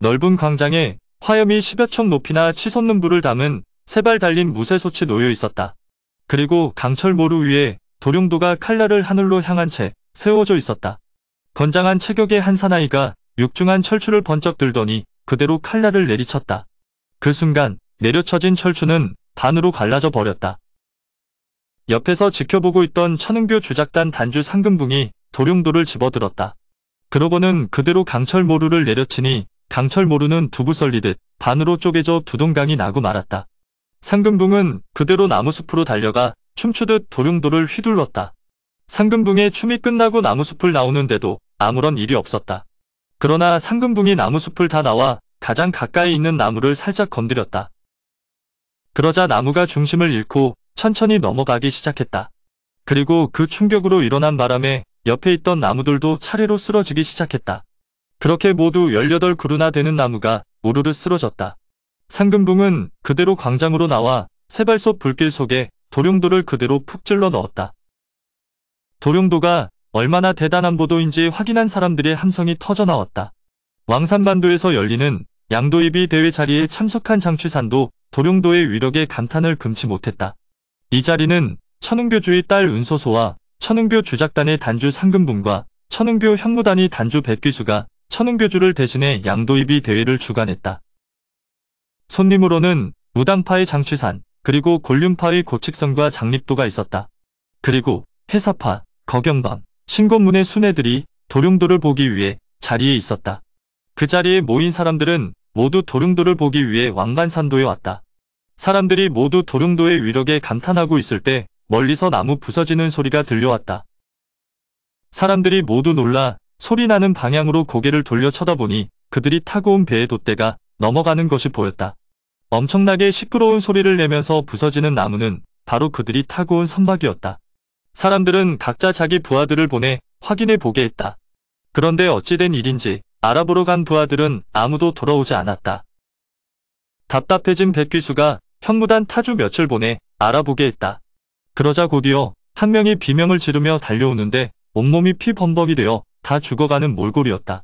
넓은 광장에 화염이 10여 척 높이나 치솟는 불을 담은 3발 달린 무쇠솥이 놓여 있었다. 그리고 강철 모루 위에 도룡도가 칼날을 하늘로 향한 채 세워져 있었다. 건장한 체격의 한 사나이가 육중한 철추를 번쩍 들더니 그대로 칼날을 내리쳤다. 그 순간 내려쳐진 철추는 반으로 갈라져 버렸다. 옆에서 지켜보고 있던 천은교 주작단 단주 상금붕이 도룡도를 집어들었다. 그러고는 그대로 강철 모루를 내려치니 강철 모루는 두부 썰리듯 반으로 쪼개져 두동강이 나고 말았다. 상금붕은 그대로 나무숲으로 달려가 춤추듯 도룡도를 휘둘렀다. 상금붕의 춤이 끝나고 나무숲을 나오는데도 아무런 일이 없었다. 그러나 상금붕이 나무숲을 다 나와 가장 가까이 있는 나무를 살짝 건드렸다. 그러자 나무가 중심을 잃고 천천히 넘어가기 시작했다. 그리고 그 충격으로 일어난 바람에 옆에 있던 나무들도 차례로 쓰러지기 시작했다. 그렇게 모두 18그루나 되는 나무가 우르르 쓰러졌다. 상금붕은 그대로 광장으로 나와 세발솥 불길 속에 도룡도를 그대로 푹 찔러 넣었다. 도룡도가 얼마나 대단한 보도인지 확인한 사람들의 함성이 터져나왔다. 왕산반도에서 열리는 양도입이 대회 자리에 참석한 장취산도 도룡도의 위력에 감탄을 금치 못했다. 이 자리는 천은교주의 딸 은소소와 천은교 주작단의 단주 상금붕과 천은교 현무단의 단주 백귀수가 천은교주를 대신해 양도입이 대회를 주관했다. 손님으로는 무당파의 장취산, 그리고 곤륜파의 고칙성과 장립도가 있었다. 그리고 해사파, 거경방, 신곤문의 순애들이 도룡도를 보기 위해 자리에 있었다. 그 자리에 모인 사람들은 모두 도룡도를 보기 위해 왕반산도에 왔다. 사람들이 모두 도룡도의 위력에 감탄하고 있을 때 멀리서 나무 부서지는 소리가 들려왔다. 사람들이 모두 놀라 소리나는 방향으로 고개를 돌려 쳐다보니 그들이 타고 온 배의 돛대가 넘어가는 것이 보였다. 엄청나게 시끄러운 소리를 내면서 부서지는 나무는 바로 그들이 타고 온 선박이었다. 사람들은 각자 자기 부하들을 보내 확인해 보게 했다. 그런데 어찌된 일인지 알아보러 간 부하들은 아무도 돌아오지 않았다. 답답해진 백귀수가 현무단 타주 몇을 보내 알아보게 했다. 그러자 곧이어 한 명이 비명을 지르며 달려오는데 온몸이 피범벅이 되어 다 죽어가는 몰골이었다.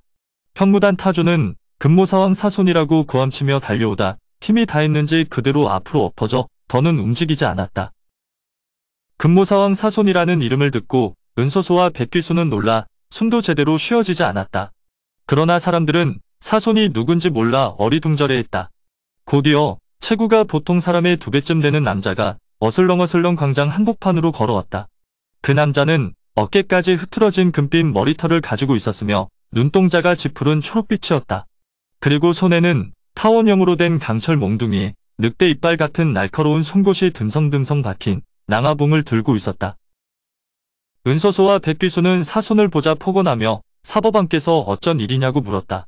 현무단 타주는 금모사왕 사손이라고 고함치며 달려오다 힘이 다했는지 그대로 앞으로 엎어져 더는 움직이지 않았다. 금모사왕 사손이라는 이름을 듣고 은소소와 백귀수는 놀라 숨도 제대로 쉬어지지 않았다. 그러나 사람들은 사손이 누군지 몰라 어리둥절해했다. 곧이어 체구가 보통 사람의 2배쯤 되는 남자가 어슬렁어슬렁 광장 한복판으로 걸어왔다. 그 남자는 어깨까지 흐트러진 금빛 머리털을 가지고 있었으며 눈동자가 짙푸른 초록빛이었다. 그리고 손에는 타원형으로 된 강철 몽둥이에 늑대 이빨 같은 날카로운 송곳이 듬성듬성 박힌 낭화봉을 들고 있었다. 은소소와 백귀수는 사손을 보자 포곤하며 사법왕께서 어쩐 일이냐고 물었다.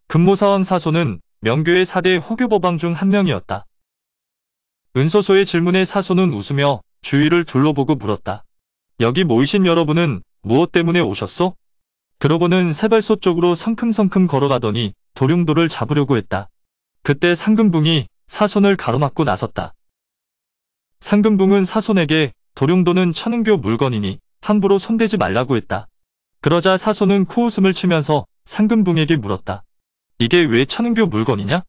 금모사왕 사손은 명교의 4대 호교법왕 중 한 명이었다. 은소소의 질문에 사손은 웃으며 주위를 둘러보고 물었다. 여기 모이신 여러분은 무엇 때문에 오셨소? 그러고는 세발소 쪽으로 성큼성큼 걸어가더니 도룡도를 잡으려고 했다. 그때 상금붕이 사손을 가로막고 나섰다. 상금붕은 사손에게 도룡도는 천은교 물건이니 함부로 손대지 말라고 했다. 그러자 사손은 코웃음을 치면서 상금붕에게 물었다. 이게 왜 천은교 물건이냐?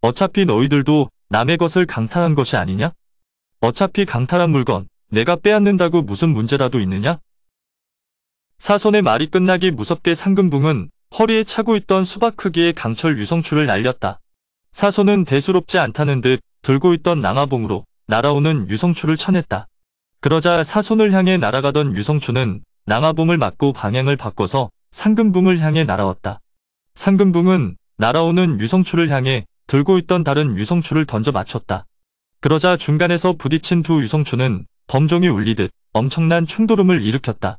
어차피 너희들도 남의 것을 강탈한 것이 아니냐? 어차피 강탈한 물건 내가 빼앗는다고 무슨 문제라도 있느냐? 사손의 말이 끝나기 무섭게 상금붕은 허리에 차고 있던 수박 크기의 강철 유성추를 날렸다. 사손은 대수롭지 않다는 듯 들고 있던 낭화봉으로 날아오는 유성추를 쳐냈다. 그러자 사손을 향해 날아가던 유성추는 낭화봉을 맞고 방향을 바꿔서 상금붕을 향해 날아왔다. 상금붕은 날아오는 유성추를 향해 들고 있던 다른 유성추를 던져 맞췄다. 그러자 중간에서 부딪힌 두 유성추는 범종이 울리듯 엄청난 충돌음을 일으켰다.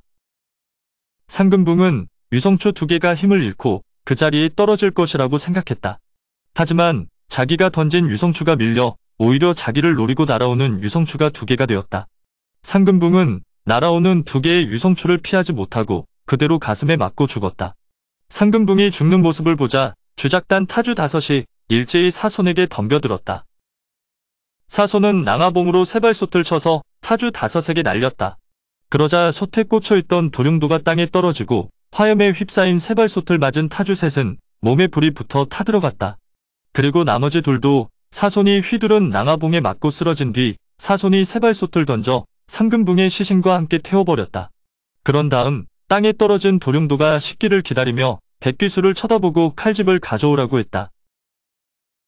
상금붕은 유성추 2개가 힘을 잃고 그 자리에 떨어질 것이라고 생각했다. 하지만 자기가 던진 유성추가 밀려 오히려 자기를 노리고 날아오는 유성추가 2개가 되었다. 상금붕은 날아오는 2개의 유성추를 피하지 못하고 그대로 가슴에 맞고 죽었다. 상금붕이 죽는 모습을 보자 주작단 타주 5이 일제히 사손에게 덤벼들었다. 사손은 낭화봉으로 세발솥을 쳐서 타주 5에게 날렸다. 그러자 솥에 꽂혀있던 도룡도가 땅에 떨어지고 화염에 휩싸인 세발솥을 맞은 타주 셋은 몸에 불이 붙어 타들어갔다. 그리고 나머지 둘도 사손이 휘두른 낭하봉에 맞고 쓰러진 뒤 사손이 세발솥을 던져 삼근붕의 시신과 함께 태워버렸다. 그런 다음 땅에 떨어진 도룡도가 식기를 기다리며 백귀수를 쳐다보고 칼집을 가져오라고 했다.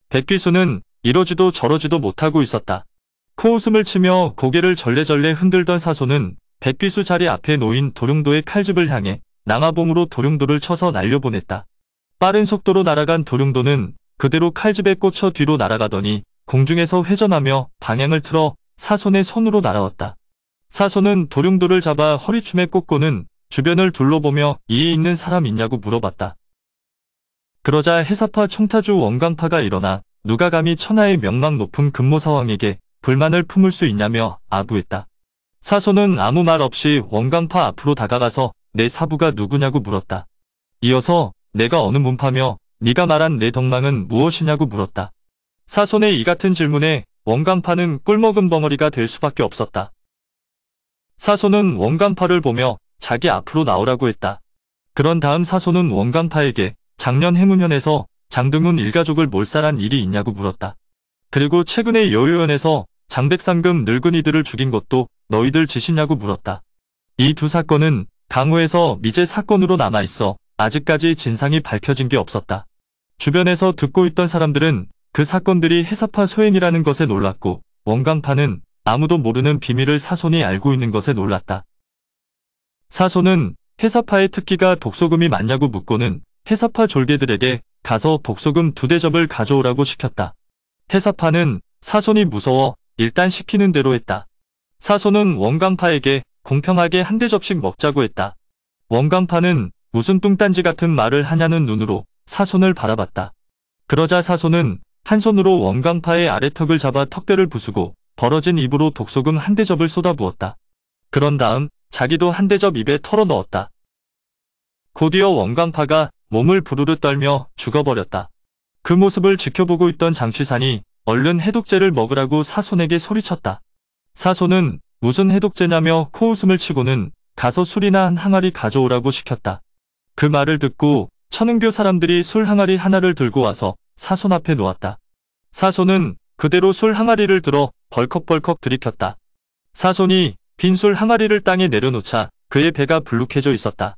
백귀수는 이러지도 저러지도 못하고 있었다. 코웃음을 치며 고개를 절레절레 흔들던 사손은 백귀수 자리 앞에 놓인 도룡도의 칼집을 향해 낭하봉으로 도룡도를 쳐서 날려보냈다. 빠른 속도로 날아간 도룡도는 그대로 칼집에 꽂혀 뒤로 날아가더니 공중에서 회전하며 방향을 틀어 사손의 손으로 날아왔다. 사손은 도룡도를 잡아 허리춤에 꽂고는 주변을 둘러보며 이에 있는 사람 있냐고 물어봤다. 그러자 해사파 총타주 원광파가 일어나 누가 감히 천하의 명망 높은 금모사왕에게 불만을 품을 수 있냐며 아부했다. 사손은 아무 말 없이 원광파 앞으로 다가가서 내 사부가 누구냐고 물었다. 이어서 내가 어느 문파며 네가 말한 내 덕망은 무엇이냐고 물었다. 사손의 이 같은 질문에 원광파는 꿀먹은 벙어리가 될 수밖에 없었다. 사손은 원광파를 보며 자기 앞으로 나오라고 했다. 그런 다음 사손은 원광파에게 작년 해문현에서 장등훈 일가족을 몰살한 일이 있냐고 물었다. 그리고 최근에 여유현에서 장백상금 늙은이들을 죽인 것도 너희들 짓이냐고 물었다. 이 두 사건은 강호에서 미제 사건으로 남아있어 아직까지 진상이 밝혀진 게 없었다. 주변에서 듣고 있던 사람들은 그 사건들이 해사파 소행이라는 것에 놀랐고 원광파는 아무도 모르는 비밀을 사손이 알고 있는 것에 놀랐다. 사손은 해사파의 특기가 독소금이 맞냐고 묻고는 해사파 졸개들에게 가서 독소금 2대접을 가져오라고 시켰다. 해사파는 사손이 무서워 일단 시키는 대로 했다. 사손은 원광파에게 공평하게 한 대접씩 먹자고 했다. 원광파는 무슨 뚱딴지 같은 말을 하냐는 눈으로 사손을 바라봤다. 그러자 사손은 한 손으로 원광파의 아래턱을 잡아 턱뼈를 부수고 벌어진 입으로 독소금 한 대접을 쏟아부었다. 그런 다음 자기도 한 대접 입에 털어넣었다. 곧이어 원광파가 몸을 부르르 떨며 죽어버렸다. 그 모습을 지켜보고 있던 장취산이 얼른 해독제를 먹으라고 사손에게 소리쳤다. 사손은 무슨 해독제냐며 코웃음을 치고는 가서 술이나 한 항아리 가져오라고 시켰다. 그 말을 듣고 천은교 사람들이 술 항아리 하나를 들고 와서 사손 앞에 놓았다. 사손은 그대로 술 항아리를 들어 벌컥벌컥 들이켰다. 사손이 빈 술 항아리를 땅에 내려놓자 그의 배가 불룩해져 있었다.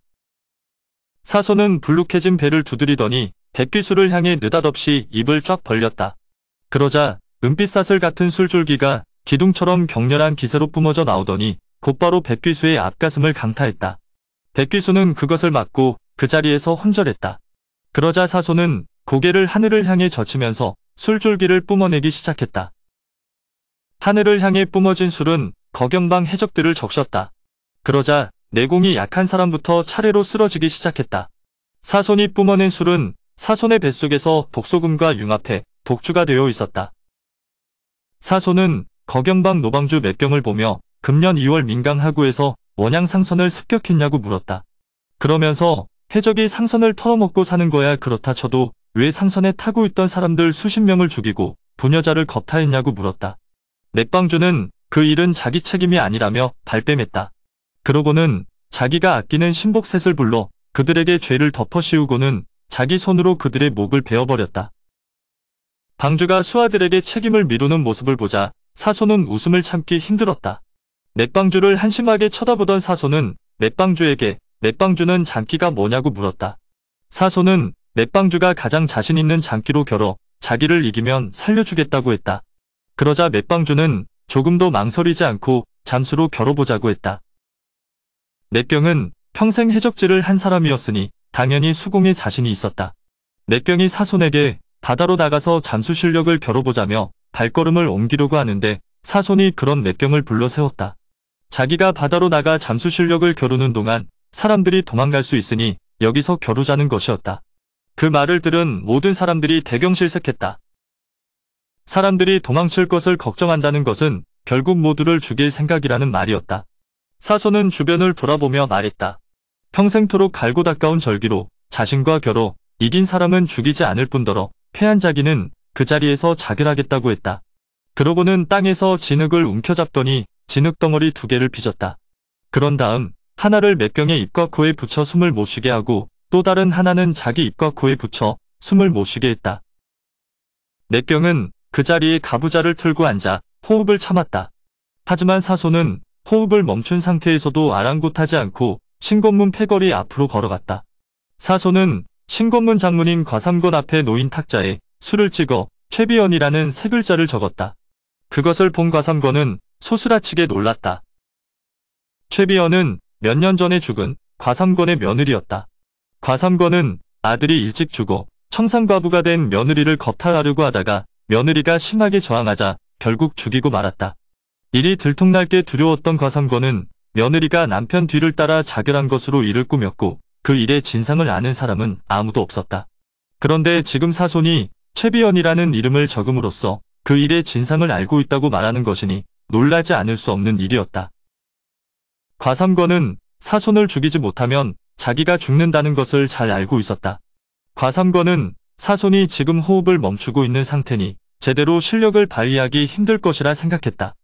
사손은 불룩해진 배를 두드리더니 백귀수를 향해 느닷없이 입을 쫙 벌렸다. 그러자 은빛사슬 같은 술줄기가 기둥처럼 격렬한 기세로 뿜어져 나오더니 곧바로 백귀수의 앞가슴을 강타했다. 백귀수는 그것을 맞고 그 자리에서 혼절했다. 그러자 사손은 고개를 하늘을 향해 젖히면서 술줄기를 뿜어내기 시작했다. 하늘을 향해 뿜어진 술은 거경방 해적들을 적셨다. 그러자 내공이 약한 사람부터 차례로 쓰러지기 시작했다. 사손이 뿜어낸 술은 사손의 뱃속에서 독소금과 융합해 독주가 되어 있었다. 사손은 거경방 노방주 맷경을 보며 금년 2월 민강하구에서 원양상선을 습격했냐고 물었다. 그러면서 해적이 상선을 털어먹고 사는 거야 그렇다 쳐도 왜 상선에 타고 있던 사람들 수십 명을 죽이고 부녀자를 겁탈했냐고 물었다. 맥방주는 그 일은 자기 책임이 아니라며 발뺌했다. 그러고는 자기가 아끼는 신복셋을 불러 그들에게 죄를 덮어씌우고는 자기 손으로 그들의 목을 베어버렸다. 방주가 수하들에게 책임을 미루는 모습을 보자 사손은 웃음을 참기 힘들었다. 맥방주를 한심하게 쳐다보던 사손은 맥방주에게 맥방주는 장기가 뭐냐고 물었다. 사손은 맥방주가 가장 자신 있는 장기로 겨뤄 자기를 이기면 살려주겠다고 했다. 그러자 맥방주는 조금도 망설이지 않고 잠수로 겨뤄보자고 했다. 맥경은 평생 해적질을 한 사람이었으니 당연히 수공에 자신이 있었다. 맥경이 사손에게 바다로 나가서 잠수 실력을 겨뤄보자며 발걸음을 옮기려고 하는데 사손이 그런 맥경을 불러 세웠다. 자기가 바다로 나가 잠수 실력을 겨루는 동안 사람들이 도망갈 수 있으니 여기서 겨루자는 것이었다. 그 말을 들은 모든 사람들이 대경실색했다. 사람들이 도망칠 것을 걱정한다는 것은 결국 모두를 죽일 생각이라는 말이었다. 사손은 주변을 돌아보며 말했다. 평생토록 갈고 닦아온 절기로 자신과 겨뤄 이긴 사람은 죽이지 않을 뿐더러 패한 자기는 그 자리에서 자결하겠다고 했다. 그러고는 땅에서 진흙을 움켜잡더니 진흙덩어리 2개를 빚었다. 그런 다음 하나를 맥경의 입과 코에 붙여 숨을 못 쉬게 하고 또 다른 하나는 자기 입과 코에 붙여 숨을 못 쉬게 했다. 맥경은 그 자리에 가부좌를 틀고 앉아 호흡을 참았다. 하지만 사소는 호흡을 멈춘 상태에서도 아랑곳하지 않고 신곤문 패거리 앞으로 걸어갔다. 사소는 신곤문 장문인 과삼권 앞에 놓인 탁자에 술을 찍어 최비연이라는 세 글자를 적었다. 그것을 본 과삼권은 소스라치게 놀랐다. 최비연은 몇 년 전에 죽은 과삼권의 며느리였다. 과삼권은 아들이 일찍 죽어 청산과부가 된 며느리를 겁탈하려고 하다가 며느리가 심하게 저항하자 결국 죽이고 말았다. 일이 들통날게 두려웠던 과삼권은 며느리가 남편 뒤를 따라 자결한 것으로 일을 꾸몄고 그 일의 진상을 아는 사람은 아무도 없었다. 그런데 지금 사손이 최비연이라는 이름을 적음으로써 그 일의 진상을 알고 있다고 말하는 것이니 놀라지 않을 수 없는 일이었다. 과삼권은 사손을 죽이지 못하면 자기가 죽는다는 것을 잘 알고 있었다. 과삼권은 사손이 지금 호흡을 멈추고 있는 상태니 제대로 실력을 발휘하기 힘들 것이라 생각했다.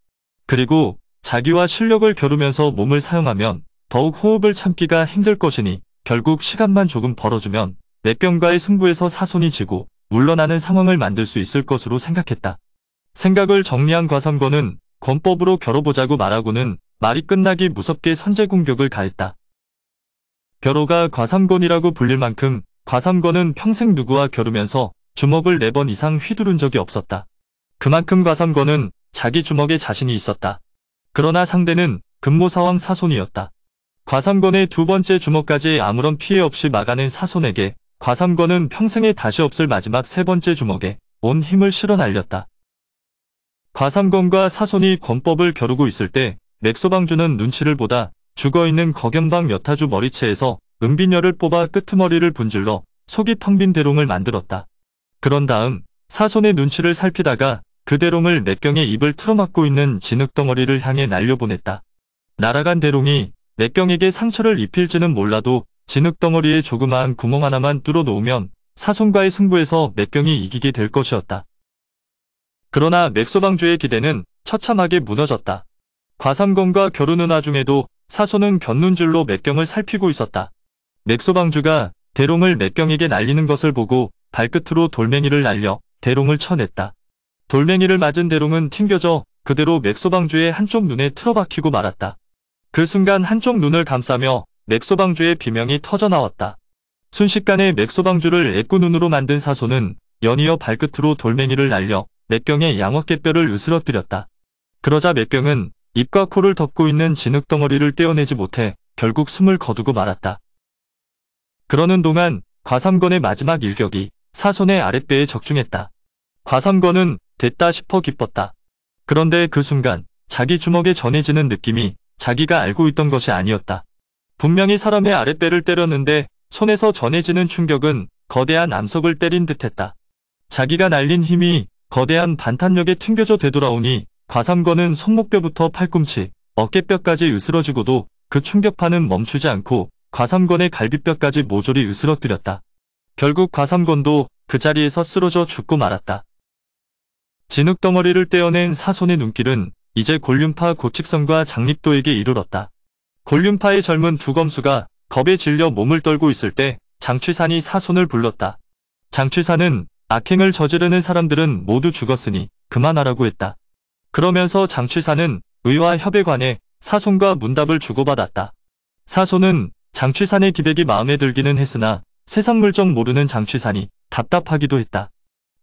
그리고 자기와 실력을 겨루면서 몸을 사용하면 더욱 호흡을 참기가 힘들 것이니 결국 시간만 조금 벌어주면 맥경과의 승부에서 사손이 지고 물러나는 상황을 만들 수 있을 것으로 생각했다. 생각을 정리한 과삼권은 권법으로 겨뤄보자고 말하고는 말이 끝나기 무섭게 선제 공격을 가했다. 겨뤄가 과삼권이라고 불릴 만큼 과삼권은 평생 누구와 겨루면서 주먹을 4번 이상 휘두른 적이 없었다. 그만큼 과삼권은 자기 주먹에 자신이 있었다. 그러나 상대는 금모사왕 사손이었다. 과삼권의 두 번째 주먹까지 아무런 피해 없이 막아낸 사손에게 과삼권은 평생에 다시 없을 마지막 세 번째 주먹에 온 힘을 실어 날렸다. 과삼권과 사손이 권법을 겨루고 있을 때 맥소방주는 눈치를 보다 죽어있는 거견방 여타주 머리채에서 은비녀를 뽑아 끄트머리를 분질러 속이 텅 빈 대롱을 만들었다. 그런 다음 사손의 눈치를 살피다가 그 대롱을 맥경의 입을 틀어막고 있는 진흙덩어리를 향해 날려보냈다. 날아간 대롱이 맥경에게 상처를 입힐지는 몰라도 진흙덩어리에 조그마한 구멍 하나만 뚫어 놓으면 사손과의 승부에서 맥경이 이기게 될 것이었다. 그러나 맥소방주의 기대는 처참하게 무너졌다. 과삼권과 겨루는 와중에도 사손은 곁눈질로 맥경을 살피고 있었다. 맥소방주가 대롱을 맥경에게 날리는 것을 보고 발끝으로 돌멩이를 날려 대롱을 쳐냈다. 돌멩이를 맞은 대롱은 튕겨져 그대로 맥소방주의 한쪽 눈에 틀어박히고 말았다. 그 순간 한쪽 눈을 감싸며 맥소방주의 비명이 터져나왔다. 순식간에 맥소방주를 애꾸눈으로 만든 사손은 연이어 발끝으로 돌멩이를 날려 맥경의 양어깨뼈를 으스러뜨렸다. 그러자 맥경은 입과 코를 덮고 있는 진흙덩어리를 떼어내지 못해 결국 숨을 거두고 말았다. 그러는 동안 과삼권의 마지막 일격이 사손의 아랫배에 적중했다. 과삼권은 됐다 싶어 기뻤다. 그런데 그 순간 자기 주먹에 전해지는 느낌이 자기가 알고 있던 것이 아니었다. 분명히 사람의 아랫배를 때렸는데 손에서 전해지는 충격은 거대한 암석을 때린 듯했다. 자기가 날린 힘이 거대한 반탄력에 튕겨져 되돌아오니 과삼권은 손목뼈부터 팔꿈치, 어깨뼈까지 으스러지고도 그 충격파는 멈추지 않고 과삼권의 갈비뼈까지 모조리 으스러뜨렸다. 결국 과삼권도 그 자리에서 쓰러져 죽고 말았다. 진흙덩어리를 떼어낸 사손의 눈길은 이제 곤륜파 고칙성과 장립도에게 이르렀다. 곤륜파의 젊은 두 검수가 겁에 질려 몸을 떨고 있을 때 장취산이 사손을 불렀다. 장취산은 악행을 저지르는 사람들은 모두 죽었으니 그만하라고 했다. 그러면서 장취산은 의와 협에 관해 사손과 문답을 주고받았다. 사손은 장취산의 기백이 마음에 들기는 했으나 세상 물정 모르는 장취산이 답답하기도 했다.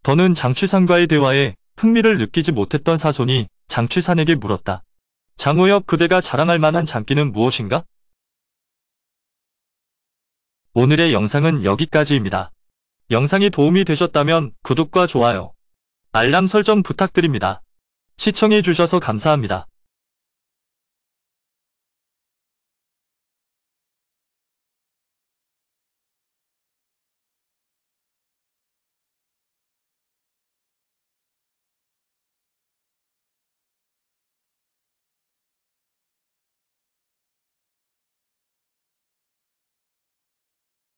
더는 장취산과의 대화에 흥미를 느끼지 못했던 사손이 장취산에게 물었다. 장호엽, 그대가 자랑할 만한 장기는 무엇인가? 오늘의 영상은 여기까지입니다. 영상이 도움이 되셨다면 구독과 좋아요, 알람 설정 부탁드립니다. 시청해주셔서 감사합니다.